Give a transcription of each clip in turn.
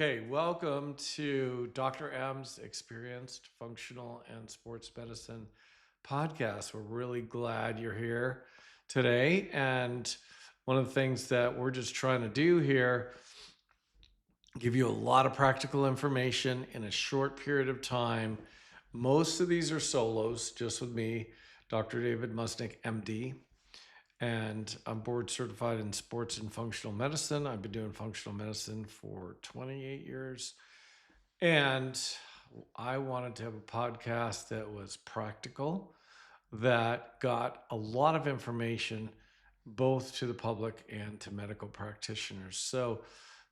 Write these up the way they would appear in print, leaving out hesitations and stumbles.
Okay, welcome to Dr. M's Experienced Functional and Sports Medicine podcast. We're really glad you're here today. And one of the things that we're just trying to do here, give you a lot of practical information in a short period of time. Most of these are solos, just with me, Dr. David Musnick, MD. And I'm board certified in sports and functional medicine. I've been doing functional medicine for 28 years. And I wanted to have a podcast that was practical, that got a lot of information both to the public and to medical practitioners. So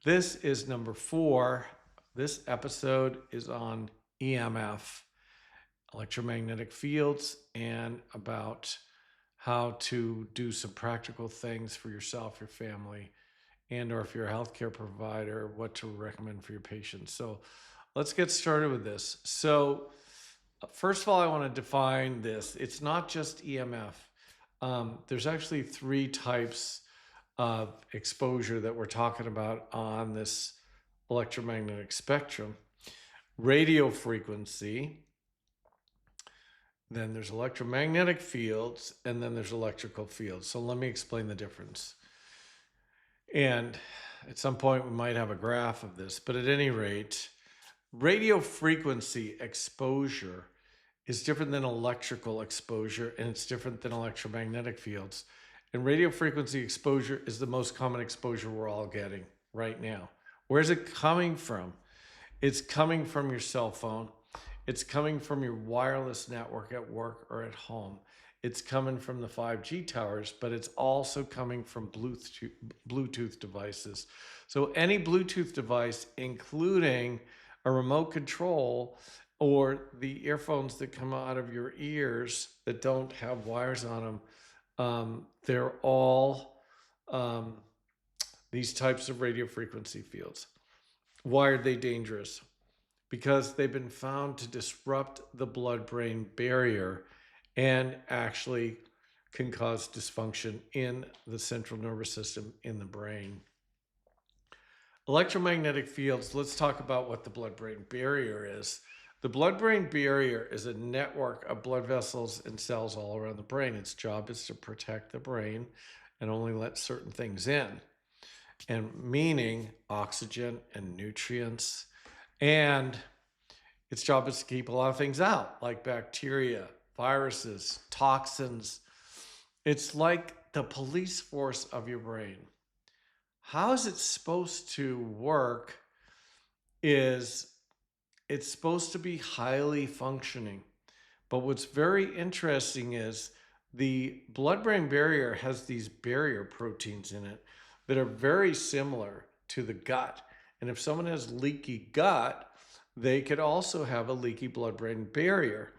this is number 4. This episode is on EMF, electromagnetic fields, and about how to do some practical things for yourself, your family, and or if you're a healthcare provider, what to recommend for your patients. So let's get started with this. So first of all, I want to define this. It's not just EMF. There's actually 3 types of exposure that we're talking about on this electromagnetic spectrum. Radio frequency, then there's electromagnetic fields, and then there's electrical fields. So let me explain the difference. And at some point we might have a graph of this, but at any rate, radio frequency exposure is different than electrical exposure, and it's different than electromagnetic fields. And radio frequency exposure is the most common exposure we're all getting right now. Where's it coming from? It's coming from your cell phone. It's coming from your wireless network at work or at home. It's coming from the 5G towers, but it's also coming from Bluetooth devices. So any Bluetooth device, including a remote control or the earphones that come out of your ears that don't have wires on them, they're all these types of radio frequency fields. Why are they dangerous? Because they've been found to disrupt the blood-brain barrier and actually can cause dysfunction in the central nervous system in the brain. Electromagnetic fields, let's talk about what the blood-brain barrier is. The blood-brain barrier is a network of blood vessels and cells all around the brain. Its job is to protect the brain and only let certain things in, and meaning oxygen and nutrients. And its job is to keep a lot of things out, like bacteria, viruses, toxins. It's like the police force of your brain. How is it supposed to work? It's supposed to be highly functioning. But what's very interesting is the blood-brain barrier has these barrier proteins in it that are very similar to the gut. And if someone has leaky gut, they could also have a leaky blood-brain barrier.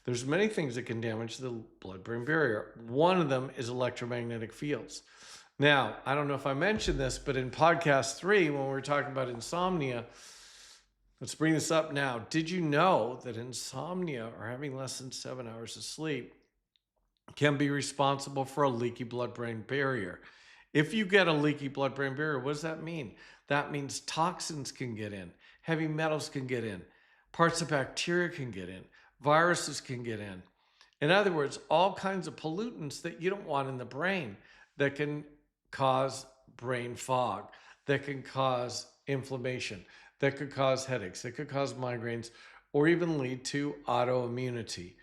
There's many things that can damage the blood-brain barrier. One of them is electromagnetic fields. Now, I don't know if I mentioned this, but in podcast 3, when we were talking about insomnia, let's bring this up now. Did you know that insomnia, or having less than 7 hours of sleep, can be responsible for a leaky blood-brain barrier? If you get a leaky blood-brain barrier, what does that mean? That means toxins can get in, heavy metals can get in, parts of bacteria can get in, viruses can get in. In other words, all kinds of pollutants that you don't want in the brain that can cause brain fog, that can cause inflammation, that could cause headaches, that could cause migraines, or even lead to autoimmunity.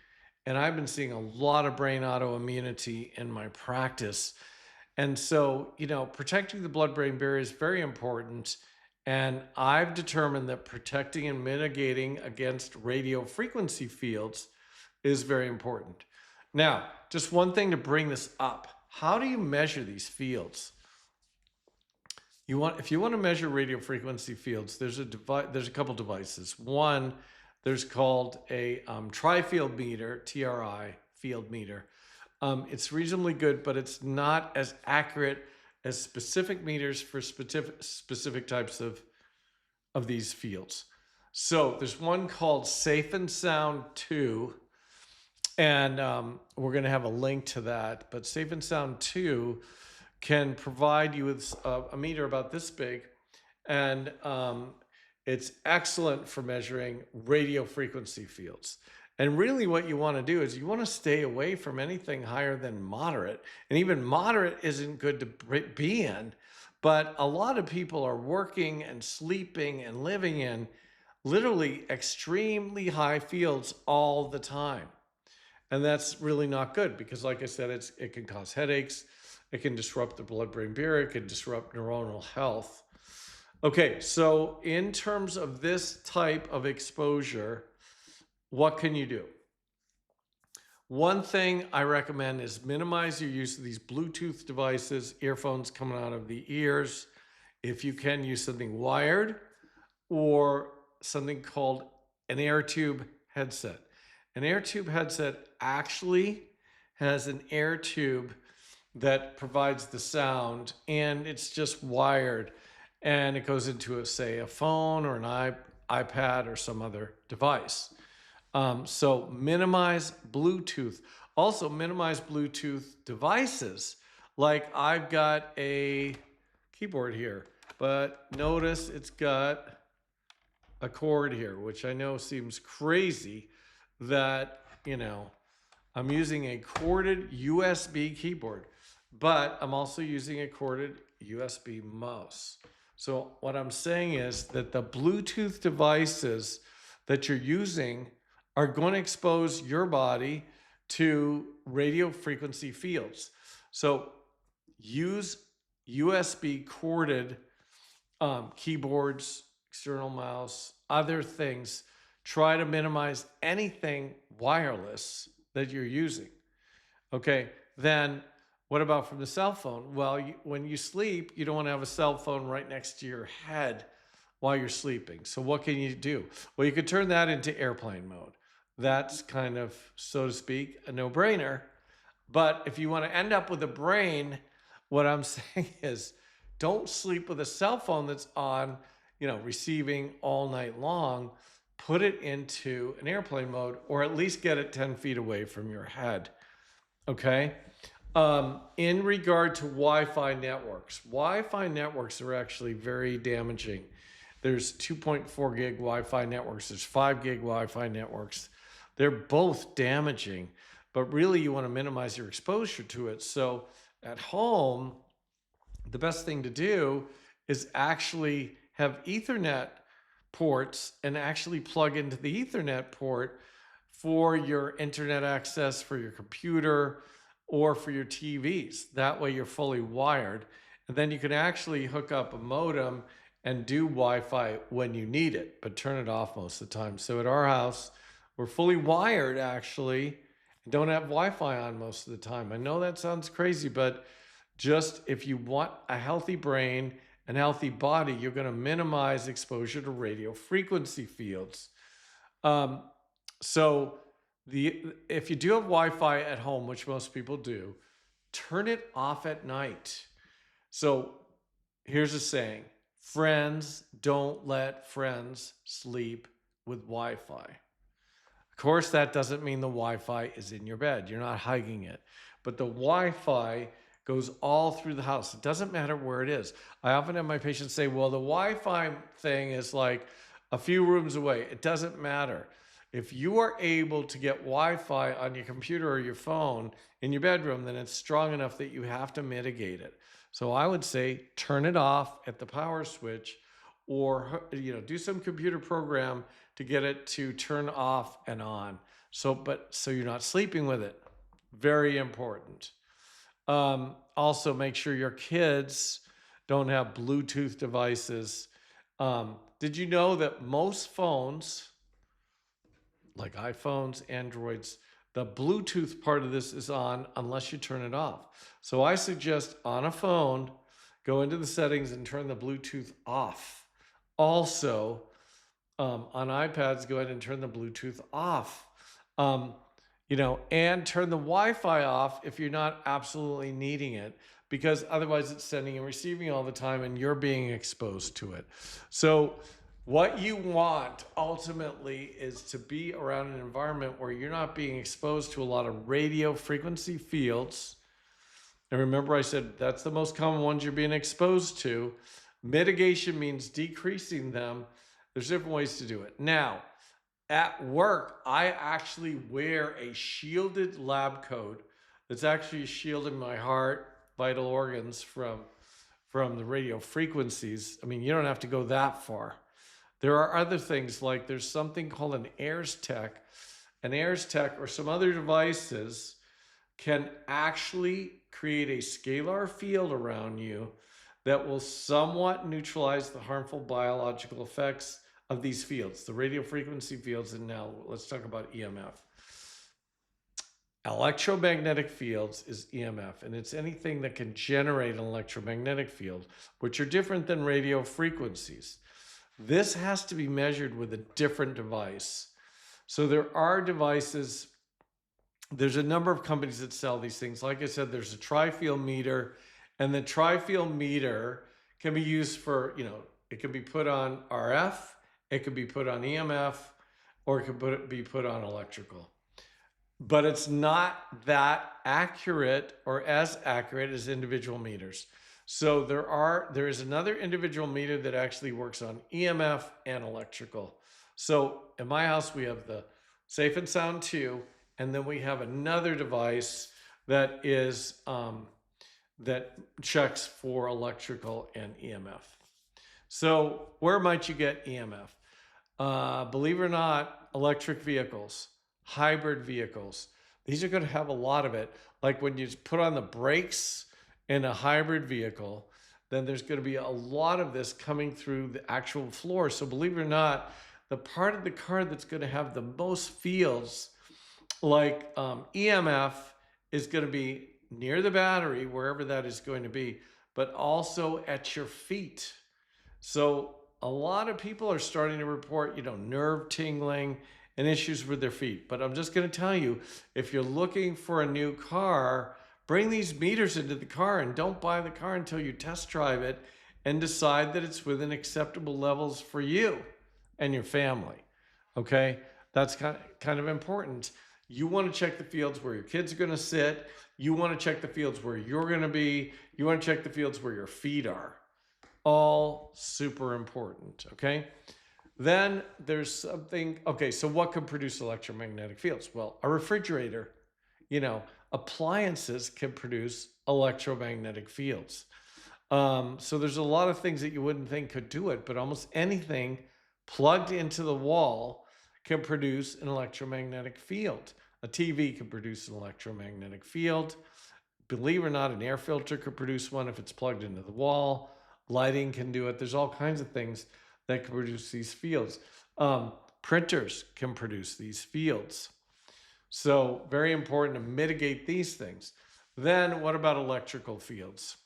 And I've been seeing a lot of brain autoimmunity in my practice. And so, protecting the blood-brain barrier is very important. And I've determined that protecting and mitigating against radio frequency fields is very important. Now, just one thing to bring this up. How do you measure these fields? If you want to measure radio frequency fields, there's a couple devices. One, there's called a tri-field meter, TRI field meter. It's reasonably good, but it's not as accurate as specific meters for specific types of these fields. So there's one called Safe and Sound 2, and we're going to have a link to that. But Safe and Sound 2 can provide you with a meter about this big, and It's excellent for measuring radio frequency fields. And really, what you want to do is you want to stay away from anything higher than moderate. And even moderate isn't good to be in. But a lot of people are working and sleeping and living in literally extremely high fields all the time. And that's really not good because, like I said, it can cause headaches. It can disrupt the blood-brain barrier. It can disrupt neuronal health. Okay, so in terms of this type of exposure, what can you do? One thing I recommend is minimize your use of these Bluetooth devices, earphones coming out of the ears. If you can, use something wired or something called an air tube headset. An air tube headset actually has an air tube that provides the sound, and it's just wired, and it goes into, say, a phone or an iPad or some other device. So minimize Bluetooth. Also minimize Bluetooth devices. Like I've got a keyboard here, but notice it's got a cord here, which I know seems crazy that, I'm using a corded USB keyboard, but I'm also using a corded USB mouse. So what I'm saying is that the Bluetooth devices that you're using are going to expose your body to radio frequency fields. So use USB corded keyboards, external mouse, other things. Try to minimize anything wireless that you're using. Okay, then what about from the cell phone? Well, when you sleep, you don't want to have a cell phone right next to your head while you're sleeping. So what can you do? Well, you could turn that into airplane mode. That's kind of, so to speak, a no-brainer. But if you want to end up with a brain, what I'm saying is don't sleep with a cell phone that's on, receiving all night long. Put it into an airplane mode, or at least get it 10 feet away from your head. Okay? In regard to Wi-Fi networks are actually very damaging. There's 2.4 gig Wi-Fi networks. There's 5 gig Wi-Fi networks. They're both damaging, but really you want to minimize your exposure to it. So at home, the best thing to do is actually have Ethernet ports and actually plug into the Ethernet port for your internet access, for your computer, or for your TVs. That way you're fully wired. And then you can actually hook up a modem and do Wi-Fi when you need it, but turn it off most of the time. So at our house, we're fully wired actually, and don't have Wi-Fi on most of the time. I know that sounds crazy, but just if you want a healthy brain and healthy body, you're going to minimize exposure to radio frequency fields. So if you do have Wi-Fi at home, which most people do, turn it off at night. So here's a saying: friends don't let friends sleep with Wi-Fi. Of course, that doesn't mean the Wi-Fi is in your bed. You're not hugging it. But the Wi-Fi goes all through the house. It doesn't matter where it is. I often have my patients say, well, the Wi-Fi thing is like a few rooms away. It doesn't matter. If you are able to get Wi-Fi on your computer or your phone in your bedroom, then it's strong enough that you have to mitigate it. So I would say turn it off at the power switch, or do some computer program to get it to turn off and on. So you're not sleeping with it. Very important. Also make sure your kids don't have Bluetooth devices. Did you know that most phones, like iPhones, Androids, the Bluetooth part of this is on unless you turn it off. So I suggest on a phone, go into the settings and turn the Bluetooth off. Also, on iPads, go ahead and turn the Bluetooth off. And turn the Wi-Fi off if you're not absolutely needing it, because otherwise it's sending and receiving all the time and you're being exposed to it. So what you want ultimately is to be around an environment where you're not being exposed to a lot of radio frequency fields. And remember, I said that's the most common ones you're being exposed to. Mitigation means decreasing them. There's different ways to do it. Now, at work, I actually wear a shielded lab coat that's actually shielding my heart, vital organs from the radio frequencies. I mean, you don't have to go that far. There are other things, like there's something called an AIRS Tech. An AIRS Tech or some other devices can actually create a scalar field around you that will somewhat neutralize the harmful biological effects of these fields, the radio frequency fields. And now let's talk about EMF. Electromagnetic fields is EMF, and it's anything that can generate an electromagnetic field, which are different than radio frequencies. This has to be measured with a different device. So there are devices, there's a number of companies that sell these things. Like I said, there's a tri-field meter, and the tri-field meter can be used for, it can be put on RF, it could be put on EMF, or it could be put on electrical. But it's not that accurate or as accurate as individual meters. So there is another individual meter that actually works on EMF and electrical. So in my house, we have the Safe and Sound 2, and then we have another device that is that checks for electrical and EMF. So where might you get EMF? Believe it or not, electric vehicles, hybrid vehicles, these are going to have a lot of it. Like when you put on the brakes in a hybrid vehicle, then there's going to be a lot of this coming through the actual floor. So believe it or not, the part of the car that's going to have the most fields, like EMF, is going to be near the battery, wherever that is going to be, but also at your feet. So a lot of people are starting to report, nerve tingling and issues with their feet. But I'm just going to tell you, if you're looking for a new car, bring these meters into the car and don't buy the car until you test drive it and decide that it's within acceptable levels for you and your family. Okay? That's kind of important. You want to check the fields where your kids are going to sit. You want to check the fields where you're going to be. You want to check the fields where your feet are. All super important. Okay? Then there's something, okay, so what can produce electromagnetic fields? Well, a refrigerator, appliances can produce electromagnetic fields. So there's a lot of things that you wouldn't think could do it, but almost anything plugged into the wall can produce an electromagnetic field. A TV can produce an electromagnetic field. Believe it or not, an air filter could produce one if it's plugged into the wall. Lighting can do it. There's all kinds of things that can produce these fields. Printers can produce these fields. So very important to mitigate these things. Then what about electrical fields?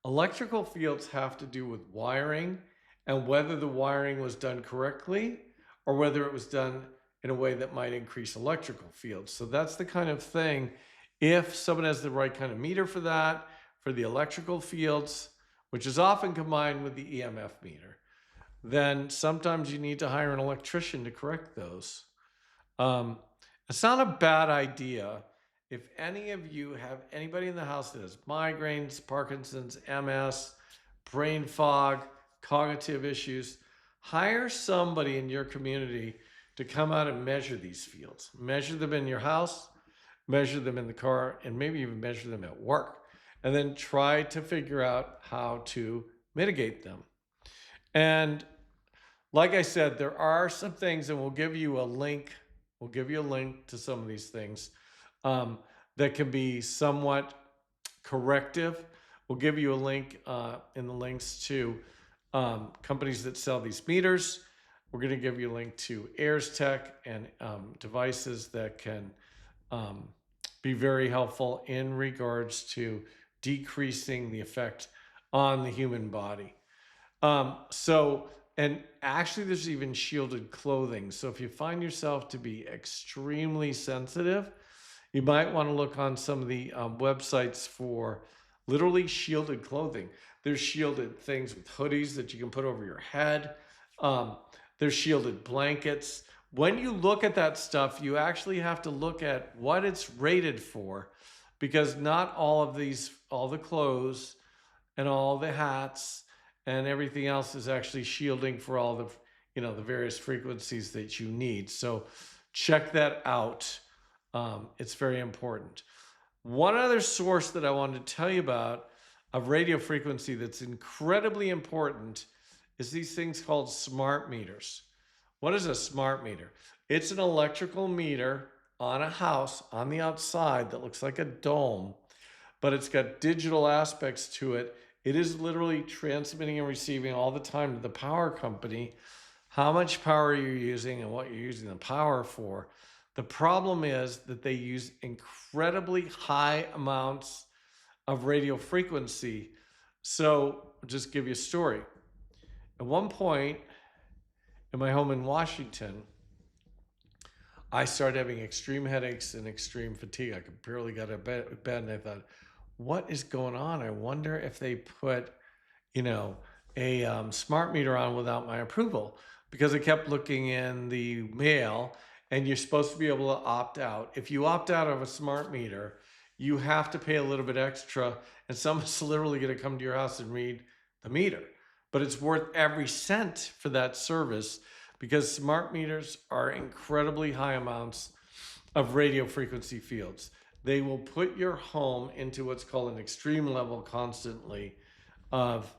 Electrical fields have to do with wiring and whether the wiring was done correctly or whether it was done in a way that might increase electrical fields. So that's the kind of thing, if someone has the right kind of meter for that, for the electrical fields, which is often combined with the EMF meter, then sometimes you need to hire an electrician to correct those. It's not a bad idea. If any of you have anybody in the house that has migraines, Parkinson's, MS, brain fog, cognitive issues, hire somebody in your community to come out and measure these fields. Measure them in your house, measure them in the car, and maybe even measure them at work. And then try to figure out how to mitigate them. And like I said, there are some things, and we'll give you a link. We'll give you a link to some of these things that can be somewhat corrective. We'll give you a link in the links to companies that sell these meters. We're going to give you a link to AIRS Tech and devices that can be very helpful in regards to decreasing the effect on the human body. And actually there's even shielded clothing. So if you find yourself to be extremely sensitive, you might want to look on some of the websites for literally shielded clothing. There's shielded things with hoodies that you can put over your head. There's shielded blankets. When you look at that stuff, you actually have to look at what it's rated for, because not all of these, all the clothes and all the hats and everything else is actually shielding for all the, the various frequencies that you need. So check that out. It's very important. One other source that I wanted to tell you about of radio frequency that's incredibly important is these things called smart meters. What is a smart meter? It's an electrical meter on a house on the outside that looks like a dome, but it's got digital aspects to it. It is literally transmitting and receiving all the time to the power company how much power you're using and what you're using the power for. The problem is that they use incredibly high amounts of radio frequency. So I'll just give you a story. At one point in my home in Washington, I started having extreme headaches and extreme fatigue. I could barely get out of bed, and I thought, what is going on? I wonder if they put, a smart meter on without my approval, because I kept looking in the mail, and you're supposed to be able to opt out. If you opt out of a smart meter, you have to pay a little bit extra, and someone's literally going to come to your house and read the meter. But it's worth every cent for that service, because smart meters are incredibly high amounts of radio frequency fields. They will put your home into what's called an extreme level constantly of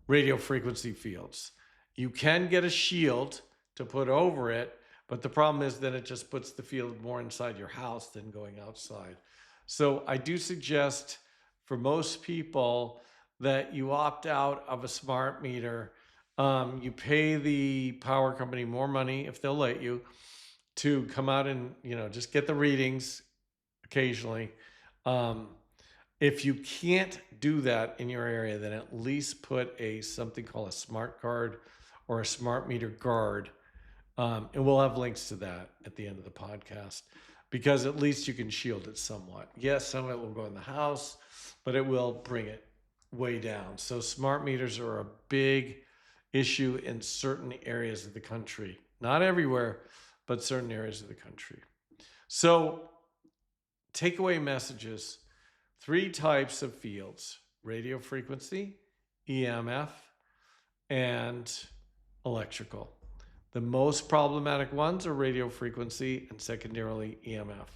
radio frequency fields. You can get a shield to put over it, but the problem is that it just puts the field more inside your house than going outside. So I do suggest for most people that you opt out of a smart meter. You pay the power company more money if they'll let you to come out and, just get the readings occasionally. If you can't do that in your area, then at least put something called a smart card or a smart meter guard. And we'll have links to that at the end of the podcast, because at least you can shield it somewhat. Yes, some of it will go in the house, but it will bring it way down. So smart meters are a big issue in certain areas of the country. Not everywhere, but certain areas of the country. So takeaway messages: 3 types of fields: radio frequency, EMF, and electrical. The most problematic ones are radio frequency and secondarily EMF.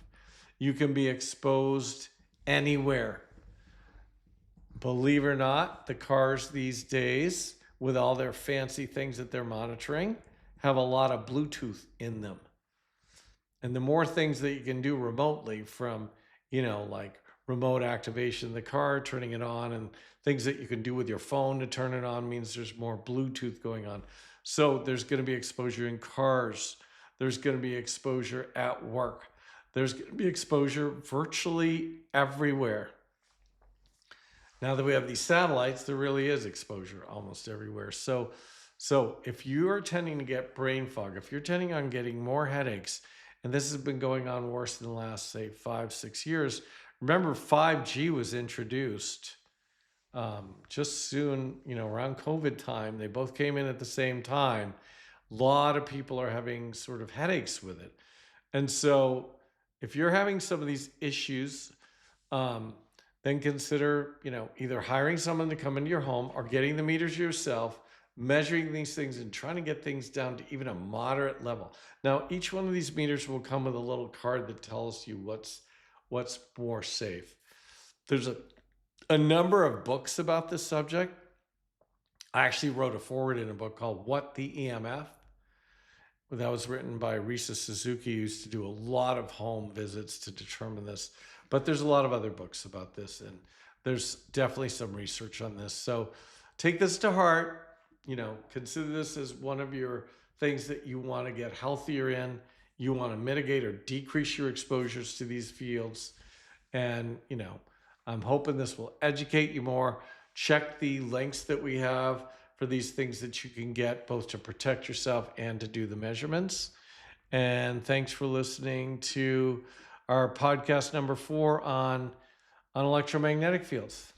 You can be exposed anywhere. Believe it or not, the cars these days, with all their fancy things that they're monitoring, have a lot of Bluetooth in them. And the more things that you can do remotely, from, like remote activation of the car, turning it on, and things that you can do with your phone to turn it on, means there's more Bluetooth going on. So there's going to be exposure in cars. There's going to be exposure at work. There's going to be exposure virtually everywhere. Now that we have these satellites, there really is exposure almost everywhere. So if you are tending to get brain fog, if you're tending on getting more headaches, and this has been going on worse than the last, say, 5-6 years. Remember, 5G was introduced just soon, around COVID time. They both came in at the same time. A lot of people are having sort of headaches with it. And so if you're having some of these issues, then consider, either hiring someone to come into your home or getting the meters yourself, measuring these things and trying to get things down to even a moderate level. Now, each one of these meters will come with a little card that tells you what's more safe. There's a number of books about this subject. I actually wrote a foreword in a book called What the EMF? That was written by Risa Suzuki, who used to do a lot of home visits to determine this. But there's a lot of other books about this, and there's definitely some research on this. So take this to heart. Consider this as one of your things that you want to get healthier in. You want to mitigate or decrease your exposures to these fields. And, I'm hoping this will educate you more. Check the links that we have for these things that you can get, both to protect yourself and to do the measurements. And thanks for listening to our podcast number 4 on electromagnetic fields.